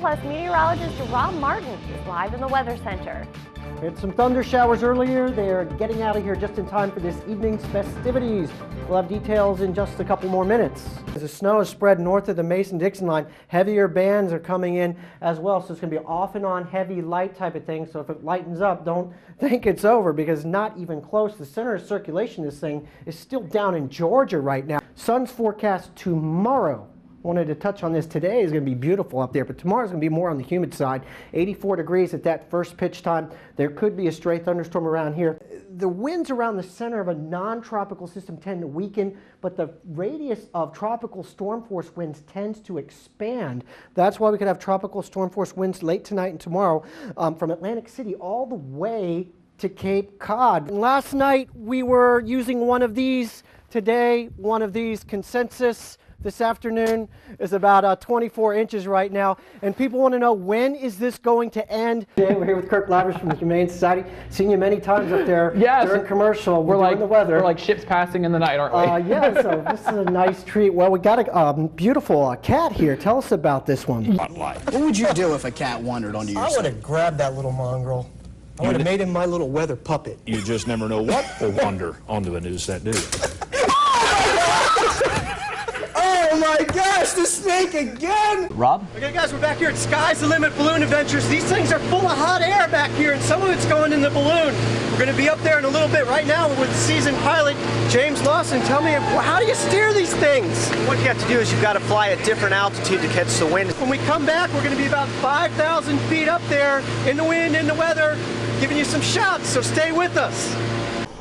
Plus meteorologist Rob Martin is live in the Weather Center. We had some thunder showers earlier. They're getting out of here just in time for this evening's festivities. We'll have details in just a couple more minutes. As the snow is spread north of the Mason-Dixon line, heavier bands are coming in as well, so it's going to be off and on heavy light type of thing. So if it lightens up, don't think it's over, because it's not even close. The center of circulation of this thing is still down in Georgia right now. Sun's forecast tomorrow. Wanted to touch on this. Today is going to be beautiful up there, but tomorrow is going to be more on the humid side. 84 degrees at that first pitch time. There could be a stray thunderstorm around here. The winds around the center of a non-tropical system tend to weaken, but the radius of tropical storm force winds tends to expand. That's why we could have tropical storm force winds late tonight and tomorrow from Atlantic City all the way to Cape Cod. Last night we were using one of these. Today, one of these. Consensus this afternoon is about 24 inches right now, and people want to know, when is this going to end? Today we're here with Kirk Lavish from the Humane Society. Seen you many times up there during commercial. We're like the weather. We're like ships passing in the night, aren't we? Yeah, so this is a nice treat. Well, we got a beautiful cat here. Tell us about this one. What would you do if a cat wandered onto your I would have grabbed that little mongrel. I would have made him my little weather puppet. You just never know what will wander onto a news set, do you? Oh my gosh, the snake again! Rob? Okay guys, we're back here at Sky's the Limit Balloon Adventures. These things are full of hot air back here, and some of it's going in the balloon. We're going to be up there in a little bit. Right now we're with seasoned pilot James Lawson. Tell me, how do you steer these things? What you have to do is you've got to fly at different altitude to catch the wind. When we come back, we're going to be about 5,000 feet up there in the wind, in the weather, giving you some shots, so stay with us.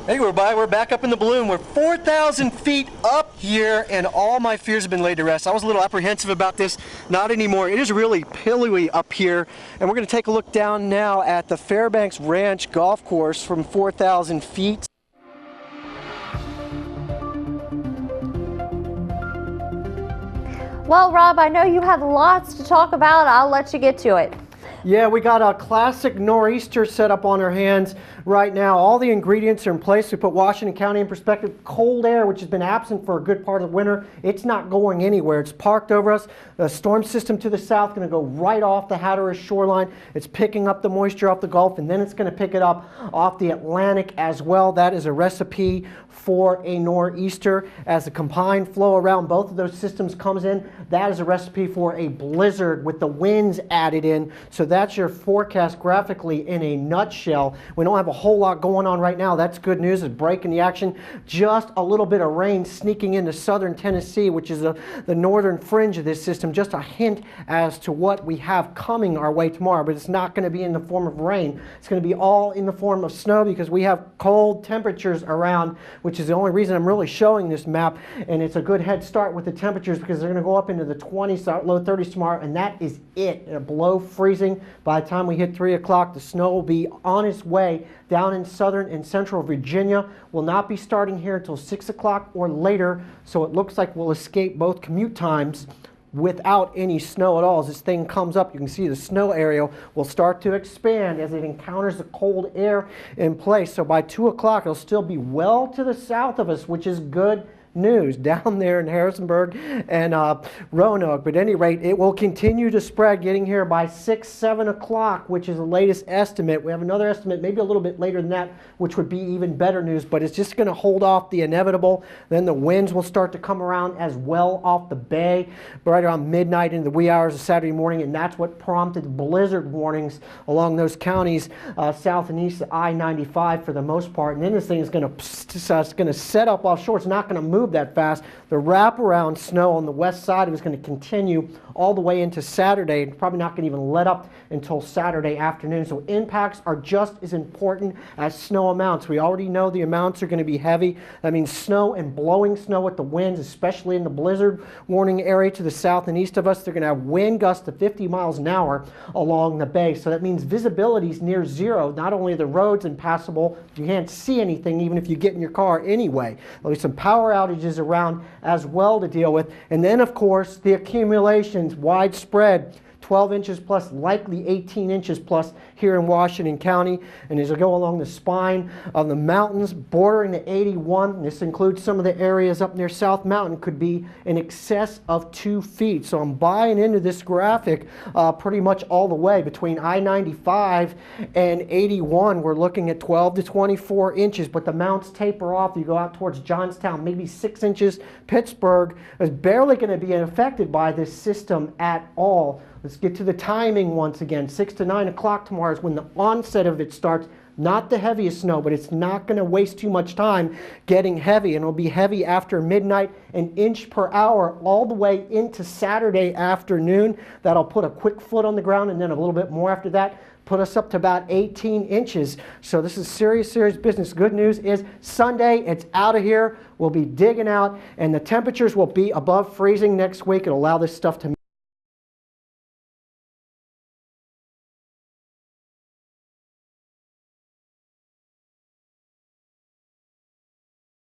Hey, we're back up in the balloon. We're 4,000 feet up here, and all my fears have been laid to rest. I was a little apprehensive about this. Not anymore. It is really pillowy up here, and we're going to take a look down now at the Fairbanks Ranch Golf Course from 4,000 feet. Well, Rob, I know you have lots to talk about. I'll let you get to it. Yeah, we got a classic nor'easter set up on our hands right now. All the ingredients are in place. We put Washington County in perspective. Cold air, which has been absent for a good part of the winter, it's not going anywhere. It's parked over us. The storm system to the south going to go right off the Hatteras shoreline. It's picking up the moisture off the Gulf, and then it's going to pick it up off the Atlantic as well. That is a recipe for a nor'easter. As the combined flow around both of those systems comes in, that is a recipe for a blizzard with the winds added in. So that's your forecast graphically in a nutshell. We don't have a whole lot going on right now. That's good news. It's breaking the action. Just a little bit of rain sneaking into southern Tennessee, which is the northern fringe of this system. Just a hint as to what we have coming our way tomorrow, but it's not going to be in the form of rain. It's going to be all in the form of snow, because we have cold temperatures around, which is the only reason I'm really showing this map. And it's a good head start with the temperatures, because they're going to go up into the 20s, low 30s tomorrow, and that is it. It'll below freezing. By the time we hit 3 o'clock, the snow will be on its way down in southern and central Virginia. Will not be starting here until 6 o'clock or later, so it looks like we'll escape both commute times without any snow at all. As this thing comes up, you can see the snow area will start to expand as it encounters the cold air in place. So by 2 o'clock, it'll still be well to the south of us, which is good news down there in Harrisonburg and Roanoke. But at any rate, it will continue to spread, getting here by 6, 7 o'clock, which is the latest estimate. We have another estimate maybe a little bit later than that, which would be even better news, but it's just going to hold off the inevitable. Then the winds will start to come around as well off the bay right around midnight into the wee hours of Saturday morning, and that's what prompted blizzard warnings along those counties south and east of I-95 for the most part. And then this thing is going to set up offshore. It's not going to move that fast. The wraparound snow on the west side is going to continue all the way into Saturday. It's probably not going to even let up until Saturday afternoon. So impacts are just as important as snow amounts. We already know the amounts are going to be heavy. That means snow and blowing snow with the winds, especially in the blizzard warning area to the south and east of us. They're going to have wind gusts to 50 miles an hour along the bay. So that means visibility is near zero. Not only are the roads impassable, you can't see anything even if you get in your car anyway. There'll be some power outages around as well to deal with. And then, of course, the accumulations widespread. 12 inches plus, likely 18 inches plus here in Washington County. And as I go along the spine of the mountains bordering the 81, this includes some of the areas up near South Mountain, could be in excess of 2 feet. So I'm buying into this graphic pretty much all the way. Between I-95 and 81, we're looking at 12 to 24 inches, but the mounts taper off. You go out towards Johnstown, maybe 6 inches. Pittsburgh is barely going to be affected by this system at all. Let's get to the timing once again. 6 to 9 o'clock tomorrow is when the onset of it starts. Not the heaviest snow, but it's not going to waste too much time getting heavy, and it'll be heavy after midnight, an inch per hour all the way into Saturday afternoon. That'll put a quick foot on the ground, and then a little bit more after that, put us up to about 18 inches. So this is serious, serious business. Good news is Sunday, it's out of here. We'll be digging out, and the temperatures will be above freezing next week. It'll allow this stuff to